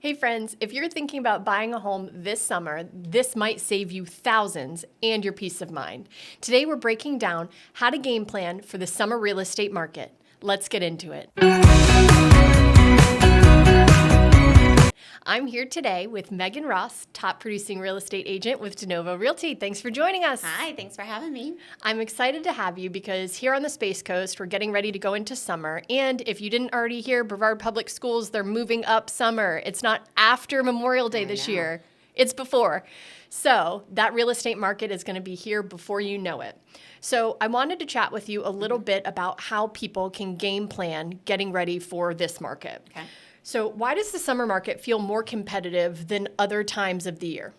Hey friends, if you're thinking about buying a home this summer, this might save you thousands and your peace of mind. Today we're breaking down how to game plan for the summer real estate market. Let's get into it. I'm here today with Megan Ross, top producing real estate agent with Denovo Realty. Thanks for joining us. Hi, thanks for having me. I'm excited to have you because here on the Space Coast, we're getting ready to go into summer. And if you didn't already hear, Brevard Public Schools, they're moving up summer. It's not after Memorial Day this year, it's before. So that real estate market is going to be here before you know it. So I wanted to chat with you a little bit about how people can game plan getting ready for this market. Okay. So why does the summer market feel more competitive than other times of the year?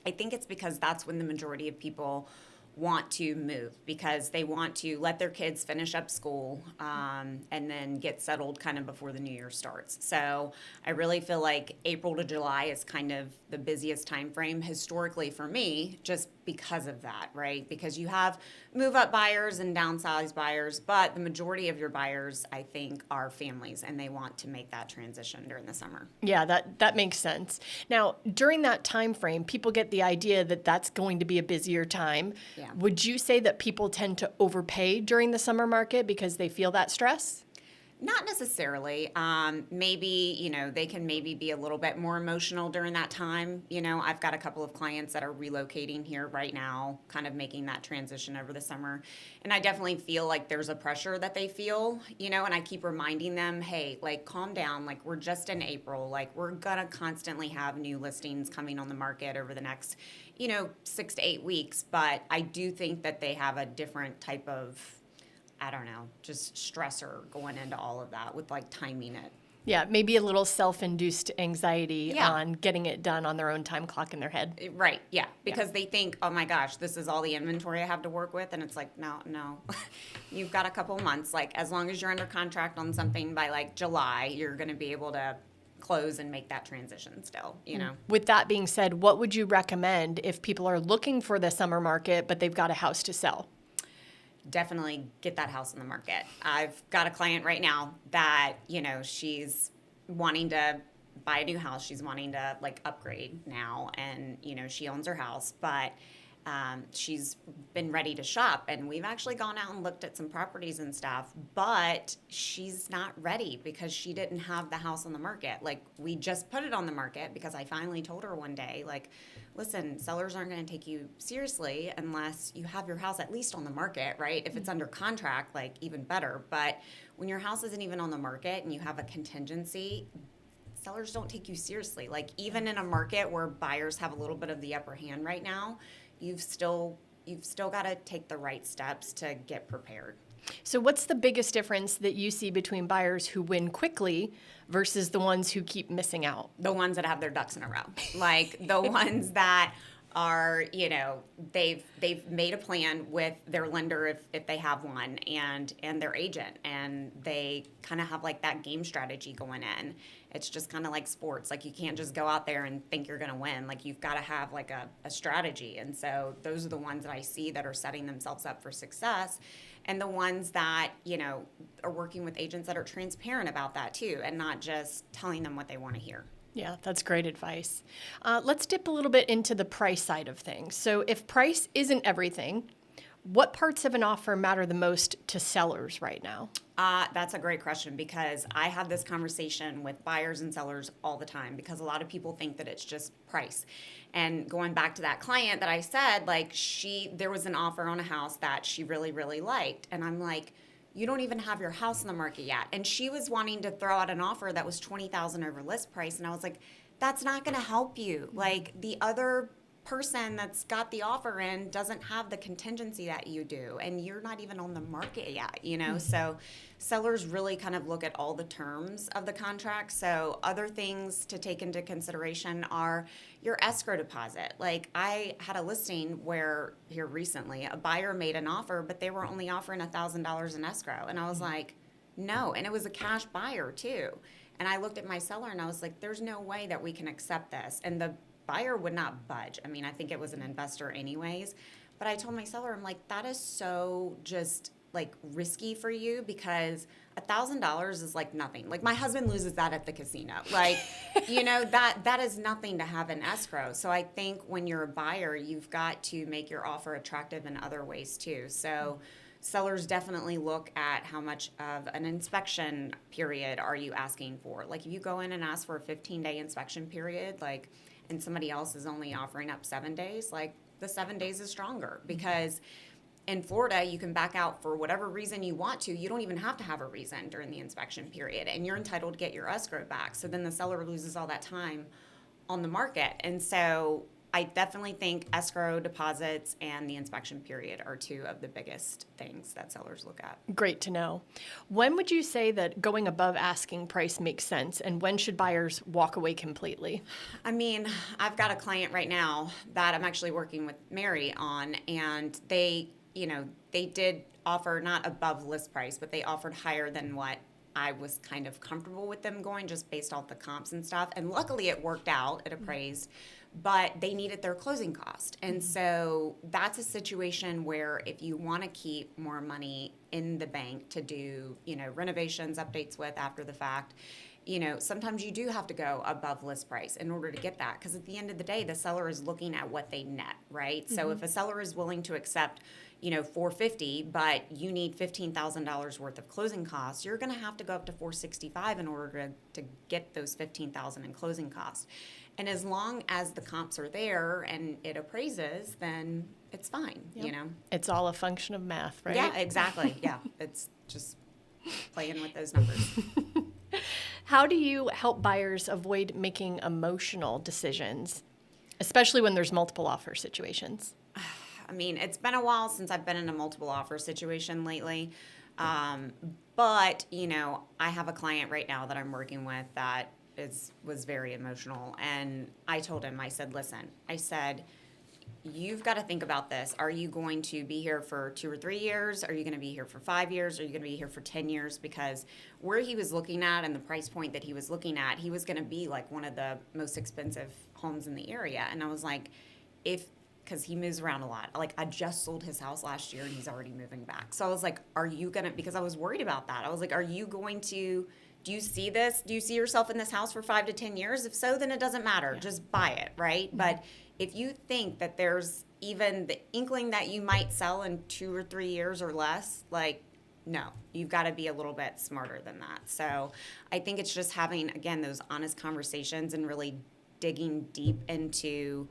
I think it's because that's when the majority of people want to move, because they want to let their kids finish up school and then get settled kind of before the new year starts. So I really feel like April to July is kind of the busiest time frame historically for me, just because of that, right? Because you have move up buyers and downsize buyers, but the majority of your buyers, I think, are families, and they want to make that transition during the summer. Yeah, that makes sense. Now, during that time frame, people get the idea that that's going to be a busier time. Yeah. Would you say that people tend to overpay during the summer market because they feel that stress? Not necessarily. Maybe, they can maybe be a little bit more emotional during that time. I've got a couple of clients that are relocating here right now, kind of making that transition over the summer. And I definitely feel like there's a pressure that they feel, and I keep reminding them, hey, like, calm down. Like, we're just in April. Like, we're going to constantly have new listings coming on the market over the next, 6 to 8 weeks. But I do think that they have a different type of, I don't know, just stressor going into all of that with like timing it. Yeah, maybe a little self-induced anxiety Yeah. on getting it done on their own time clock in their head. Right, yeah, because they think, oh my gosh, this is all the inventory I have to work with, and it's like, no, you've got a couple months. Like, as long as you're under contract on something by like July, you're going to be able to close and make that transition still, With that being said, what would you recommend if people are looking for the summer market, but they've got a house to sell? Definitely get that house on the market. I've got a client right now that, she's wanting to buy a new house. She's wanting to like upgrade now, and, she owns her house, but she's been ready to shop, and we've actually gone out and looked at some properties and stuff, but she's not ready because she didn't have the house on the market. Like, we just put it on the market because I finally told her one day, like, listen, sellers aren't going to take you seriously unless you have your house at least on the market, right? If it's under contract, like, even better. But when your house isn't even on the market and you have a contingency, sellers don't take you seriously. Like, even in a market where buyers have a little bit of the upper hand right now, you've still got to take the right steps to get prepared. So what's the biggest difference that you see between buyers who win quickly versus the ones who keep missing out? The ones that have their ducks in a row. Like, the ones that are, they've made a plan with their lender if they have one, and their agent, and they kind of have like that game strategy going in. It's just kind of like sports. Like, you can't just go out there and think you're going to win. Like, you've got to have like a strategy. And so those are the ones that I see that are setting themselves up for success. And the ones that, are working with agents that are transparent about that too, and not just telling them what they want to hear. Yeah, that's great advice. Let's dip a little bit into the price side of things. So if price isn't everything, what parts of an offer matter the most to sellers right now? That's a great question, because I have this conversation with buyers and sellers all the time, because a lot of people think that it's just price. And going back to that client that I said, like, there was an offer on a house that she really, really liked. And I'm like, you don't even have your house on the market yet. And she was wanting to throw out an offer that was $20,000 over list price. And I was like, that's not going to help you. Like, the other person that's got the offer in doesn't have the contingency that you do, and you're not even on the market yet, So sellers really kind of look at all the terms of the contract. So other things to take into consideration are your escrow deposit. Like, I had a listing where here recently a buyer made an offer, but they were only offering $1,000 in escrow, and I was like, no. And it was a cash buyer too. And I looked at my seller and I was like, there's no way that we can accept this. And the buyer would not budge. I mean, I think it was an investor anyways. But I told my seller, I'm like, that is so just like risky for you because $1,000 is like nothing. Like my husband loses that at the casino. Like, that is nothing to have in escrow. So I think when you're a buyer, you've got to make your offer attractive in other ways too. So sellers definitely look at how much of an inspection period are you asking for. Like if you go in and ask for a 15-day inspection period, like, and somebody else is only offering up 7 days, like the 7 days is stronger because in Florida, you can back out for whatever reason you want to. You don't even have to have a reason during the inspection period, and you're entitled to get your escrow back. So then the seller loses all that time on the market. And so I definitely think escrow deposits and the inspection period are two of the biggest things that sellers look at. Great to know. When would you say that going above asking price makes sense, and when should buyers walk away completely? I mean, I've got a client right now that I'm actually working with Mary on, and they did offer not above list price, but they offered higher than what I was kind of comfortable with them going just based off the comps and stuff. And luckily it worked out, it appraised, but they needed their closing cost. And so that's a situation where if you want to keep more money in the bank to do, renovations, updates with after the fact, sometimes you do have to go above list price in order to get that. Because at the end of the day, the seller is looking at what they net, right? So if a seller is willing to accept $450, but you need $15,000 worth of closing costs, you're going to have to go up to $465 in order to get those $15,000 in closing costs. And as long as the comps are there and it appraises, then it's fine, It's all a function of math, right? Yeah, exactly. Yeah, it's just playing with those numbers. How do you help buyers avoid making emotional decisions, especially when there's multiple offer situations? I mean, it's been a while since I've been in a multiple offer situation lately. But, I have a client right now that I'm working with that was very emotional. And I told him, I said, listen, you've got to think about this. Are you going to be here for 2 or 3 years? Are you going to be here for 5 years? Are you going to be here for 10 years? Because where he was looking at and the price point that he was looking at, he was going to be like one of the most expensive homes in the area. And I was like, because he moves around a lot. Like, I just sold his house last year and he's already moving back. So I was like, because I was worried about that. I was like, do you see this? Do you see yourself in this house for 5 to 10 years? If so, then it doesn't matter. Yeah. Just buy it, right? Mm-hmm. But if you think that there's even the inkling that you might sell in 2 or 3 years or less, like, no, you've got to be a little bit smarter than that. So I think it's just having, again, those honest conversations and really digging deep into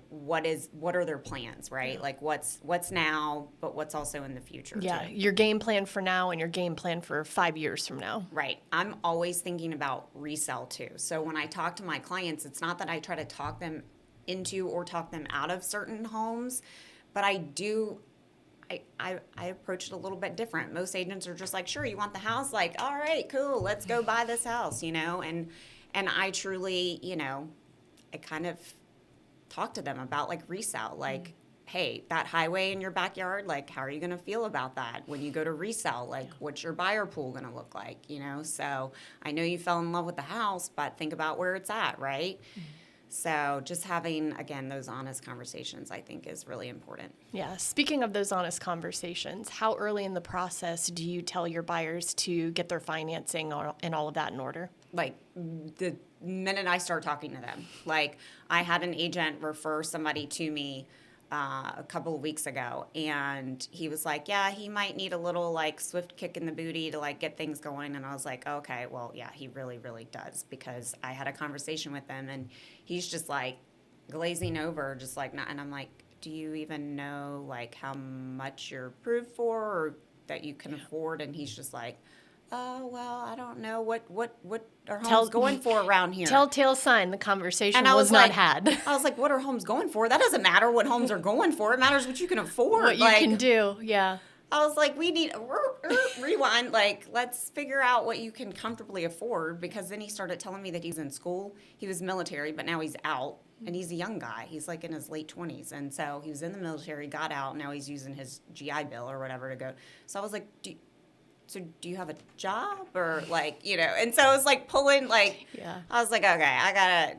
what are their plans, right? Yeah. Like what's now, but what's also in the future. Yeah, too. Your game plan for now and your game plan for 5 years from now. Right. I'm always thinking about resell too. So when I talk to my clients, it's not that I try to talk them into or talk them out of certain homes, but I approach it a little bit different. Most agents are just like, sure, you want the house? Like, all right, cool, let's go buy this house, and I truly, I kind of talk to them about like resell, like, hey, that highway in your backyard, like, how are you going to feel about that when you go to resell? Like, what's your buyer pool going to look like? So I know you fell in love with the house, but think about where it's at, right? Mm-hmm. So just having, again, those honest conversations, I think, is really important. Yeah. Speaking of those honest conversations, how early in the process do you tell your buyers to get their financing and all of that in order? Like the minute I start talking to them. Like, I had an agent refer somebody to me a couple of weeks ago, and he was like, yeah, he might need a little like swift kick in the booty to like get things going. And I was like, okay, well, yeah, he really, really does, because I had a conversation with him and he's just like glazing over, just like not. And I'm like, do you even know like how much you're approved for or that you can afford? And he's just like, oh, well, I don't know what are homes going for around here. Telltale sign, the conversation was not had. I was like, what are homes going for? That doesn't matter what homes are going for. It matters what you can afford. What you can do, yeah. I was like, we need rewind. Like, let's figure out what you can comfortably afford, because then he started telling me that he's in school. He was military, but now he's out, and he's a young guy. He's like in his late 20s, and so he was in the military, got out, now he's using his GI Bill or whatever to go. So I was like, so do you have a job or like, and so it was like pulling like, Yeah. I was like, okay,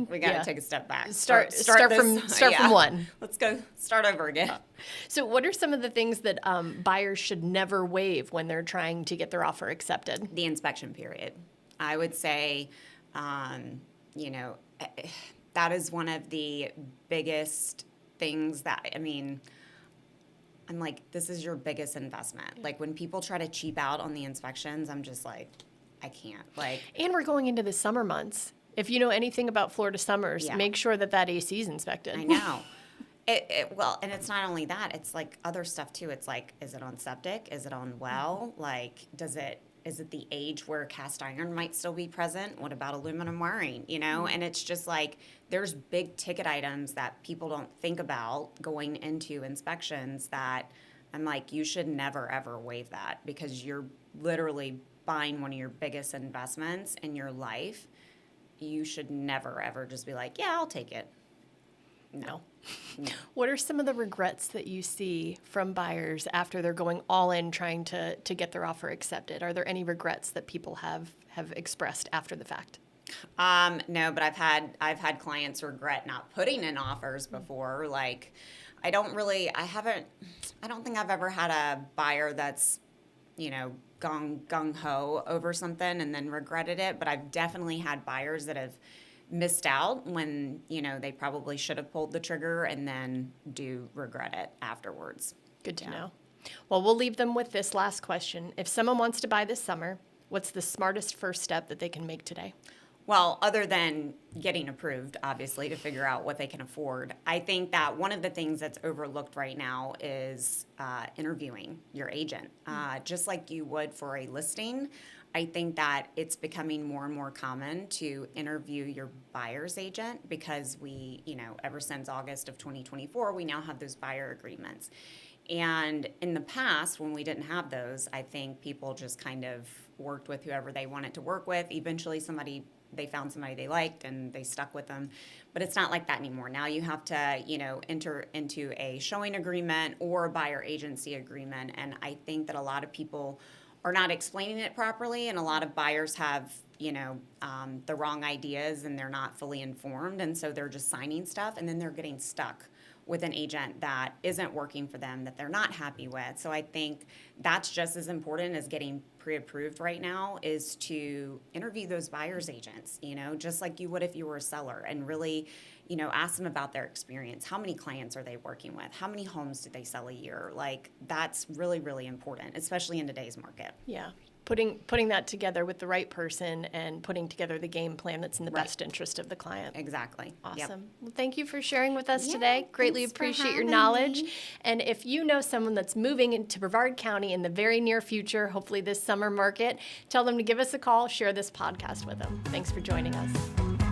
we gotta Yeah. take a step back. Start this- from one. Let's go start over again. So what are some of the things that buyers should never waive when they're trying to get their offer accepted? The inspection period. I would say, that is one of the biggest things that, I'm like, this is your biggest investment. Like when people try to cheap out on the inspections, I'm just like, I can't. Like, And we're going into the summer months. If you know anything about Florida summers, Yeah. make sure that AC is inspected. I know. Well, and it's not only that, it's like other stuff too. It's like, is it on septic? Is it on well? Like, is it the age where cast iron might still be present? What about aluminum wiring? And it's just like, there's big ticket items that people don't think about going into inspections that I'm like, you should never, ever waive that because you're literally buying one of your biggest investments in your life. You should never, ever just be like, yeah, I'll take it. No. What are some of the regrets that you see from buyers after they're going all in trying to get their offer accepted? Are there any regrets that people have expressed after the fact? No, but I've had clients regret not putting in offers before. Like, I don't think I've ever had a buyer that's, gone gung-ho over something and then regretted it. But I've definitely had buyers that have missed out when, they probably should have pulled the trigger and then do regret it afterwards. Good to know. Well, we'll leave them with this last question. If someone wants to buy this summer, what's the smartest first step that they can make today? Well, other than getting approved, obviously, to figure out what they can afford, I think that one of the things that's overlooked right now is interviewing your agent. Just like you would for a listing, I think that it's becoming more and more common to interview your buyer's agent because we, ever since August of 2024, we now have those buyer agreements. And in the past, when we didn't have those, I think people just kind of worked with whoever they wanted to work with. Eventually, they found somebody they liked and they stuck with them. But it's not like that anymore. Now you have to, enter into a showing agreement or a buyer agency agreement. And I think that a lot of people are not explaining it properly. And a lot of buyers have, the wrong ideas and they're not fully informed. And so they're just signing stuff and then they're getting stuck with an agent that isn't working for them, that they're not happy with. So I think that's just as important as getting pre-approved right now is to interview those buyer's agents, just like you would if you were a seller and really, ask them about their experience. How many clients are they working with? How many homes do they sell a year? Like that's really, really important, especially in today's market. Yeah. Putting that together with the right person and putting together the game plan that's in the best interest of the client. Exactly. Awesome. Yep. Well, thank you for sharing with us Yeah, today. Greatly thanks for appreciate your having knowledge. me. And if you know someone that's moving into Brevard County in the very near future, hopefully this summer market, tell them to give us a call, share this podcast with them. Thanks for joining us.